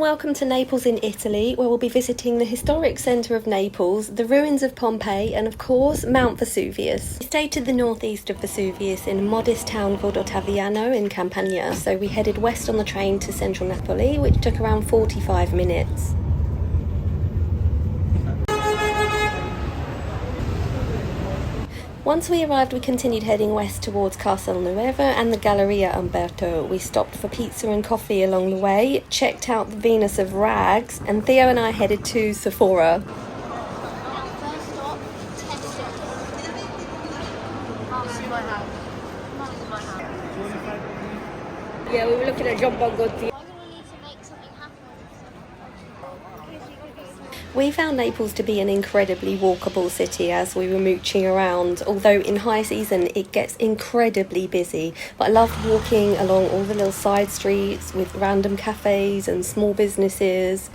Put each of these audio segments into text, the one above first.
welcome to Naples in Italy, where we'll be visiting the historic centre of Naples, the ruins of Pompeii, and of course Mount Vesuvius. We stayed to the northeast of Vesuvius in a modest town called Ottaviano in Campania, so we headed west on the train to central Napoli, which took around 45 minutes. Once we arrived, we continued heading west towards Castel Nuovo and the Galleria Umberto. We stopped for pizza and coffee along the way, checked out the Venus of Rags, and Theo and I headed to Sephora. Yeah, we were looking at John Bongotti. We found Naples to be an incredibly walkable city as we were mooching around, although in high season it gets incredibly busy. But I loved walking along all the little side streets with random cafes and small businesses.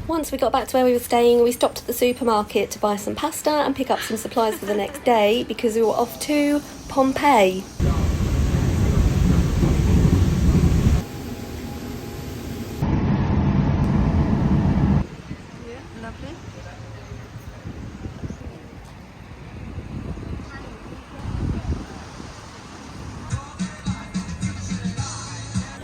Once we got back to where we were staying, we stopped at the supermarket to buy some pasta and pick up some supplies for the next day because we were off to Pompeii.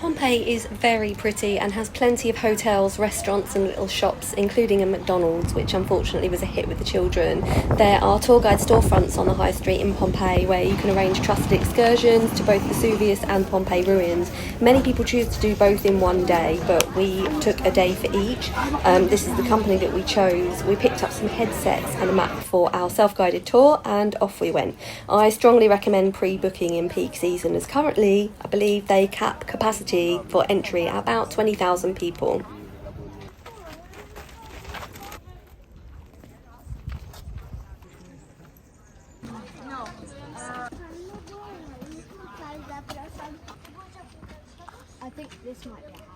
Pompeii is very pretty and has plenty of hotels, restaurants and little shops, including a McDonald's, which unfortunately was a hit with the children. There are tour guide storefronts on the high street in Pompeii where you can arrange trusted excursions to both Vesuvius and Pompeii ruins. Many people choose to do both in one day, but we took a day for each. This is the company that we chose. We picked up some headsets and a map for our self-guided tour and off we went. I strongly recommend pre-booking in peak season as currently I believe they cap capacity for entry at about 20,000 people. I think this might be a house.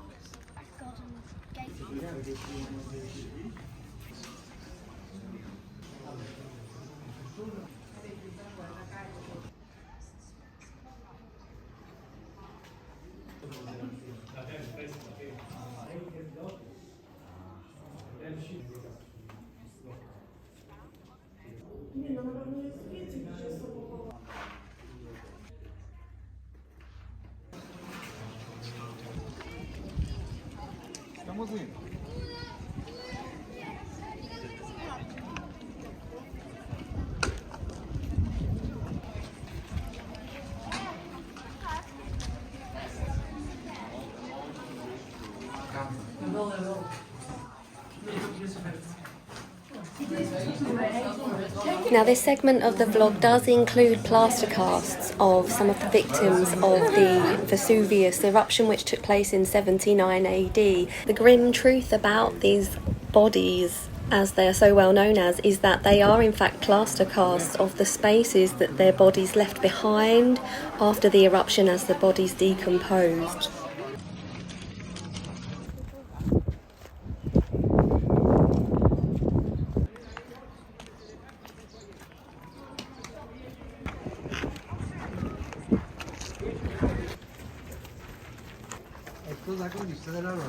Estamos indo. Now this segment of the vlog does include plaster casts of some of the victims of the Vesuvius eruption which took place in 79 AD. The grim truth about these bodies, as they are so well known as, is that they are in fact plaster casts of the spaces that their bodies left behind after the eruption as the bodies decomposed. Estos con lista de la rosa.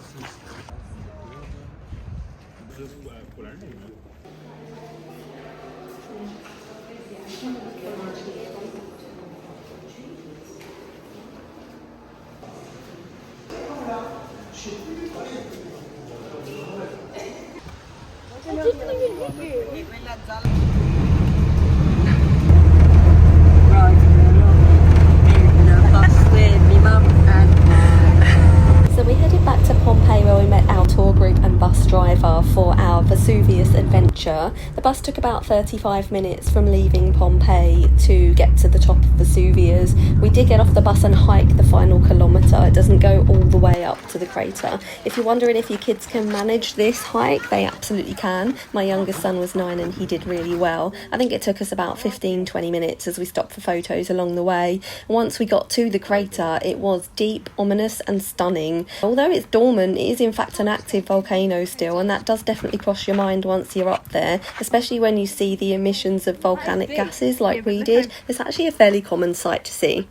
So we headed back to Pompeii where we met our tour group and bus driver for our Vesuvius adventure. picture. The bus took about 35 minutes from leaving Pompeii to get to the top of Vesuvius. We did get off the bus and hike the final kilometre. It doesn't go all the way up to the crater. If you're wondering if your kids can manage this hike, they absolutely can. My youngest son was 9 and he did really well. I think it took us about 15-20 minutes as we stopped for photos along the way. Once we got to the crater, it was deep, ominous and stunning. Although it's dormant, it is in fact an active volcano still, and that does definitely cross your mind once you're up there, especially when you see the emissions of volcanic gases like we did. It's actually a fairly common sight to see.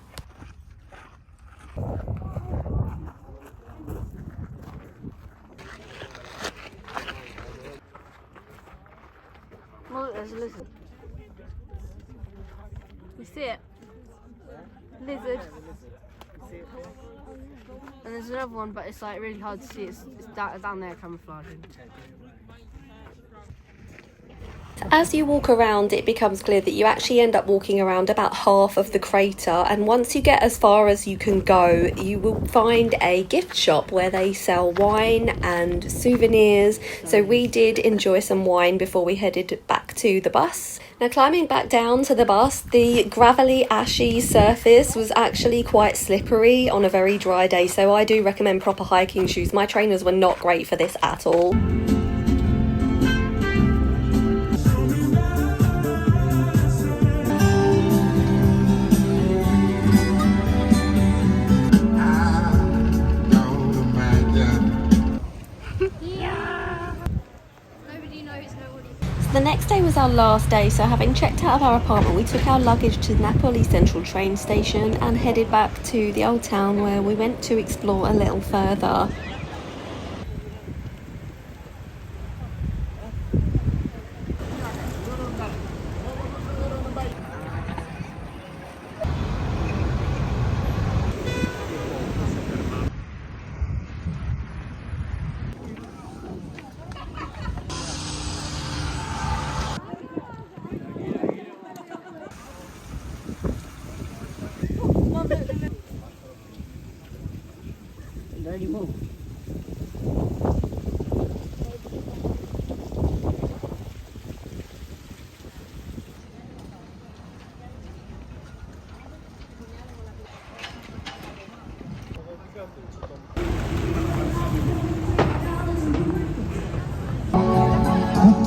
Look, there's a lizard. You see it? Lizard. And there's another one, but it's like really hard to see. It's down there camouflaging. As you walk around, it becomes clear that you actually end up walking around about half of the crater, and once you get as far as you can go, you will find a gift shop where they sell wine and souvenirs. So we did enjoy some wine before we headed back to the bus. Now, climbing back down to the bus, the gravelly, ashy surface was actually quite slippery on a very dry day, so I do recommend proper hiking shoes. My trainers were not great for this at all. The next day was our last day, so having checked out of our apartment, we took our luggage to Naples Central train station and headed back to the old town where we went to explore a little further.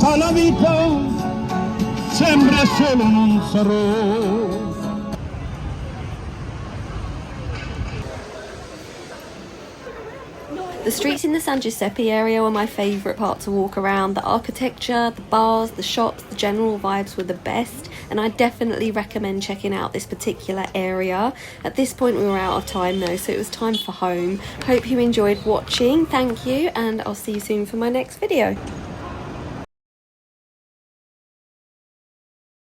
Tutta la vita sembra solo un sarò. The streets in the San Giuseppe area were my favourite part to walk around. The architecture, the bars, the shops, the general vibes were the best, and I definitely recommend checking out this particular area. At this point we were out of time though, so it was time for home. Hope you enjoyed watching, thank you, and I'll see you soon for my next video.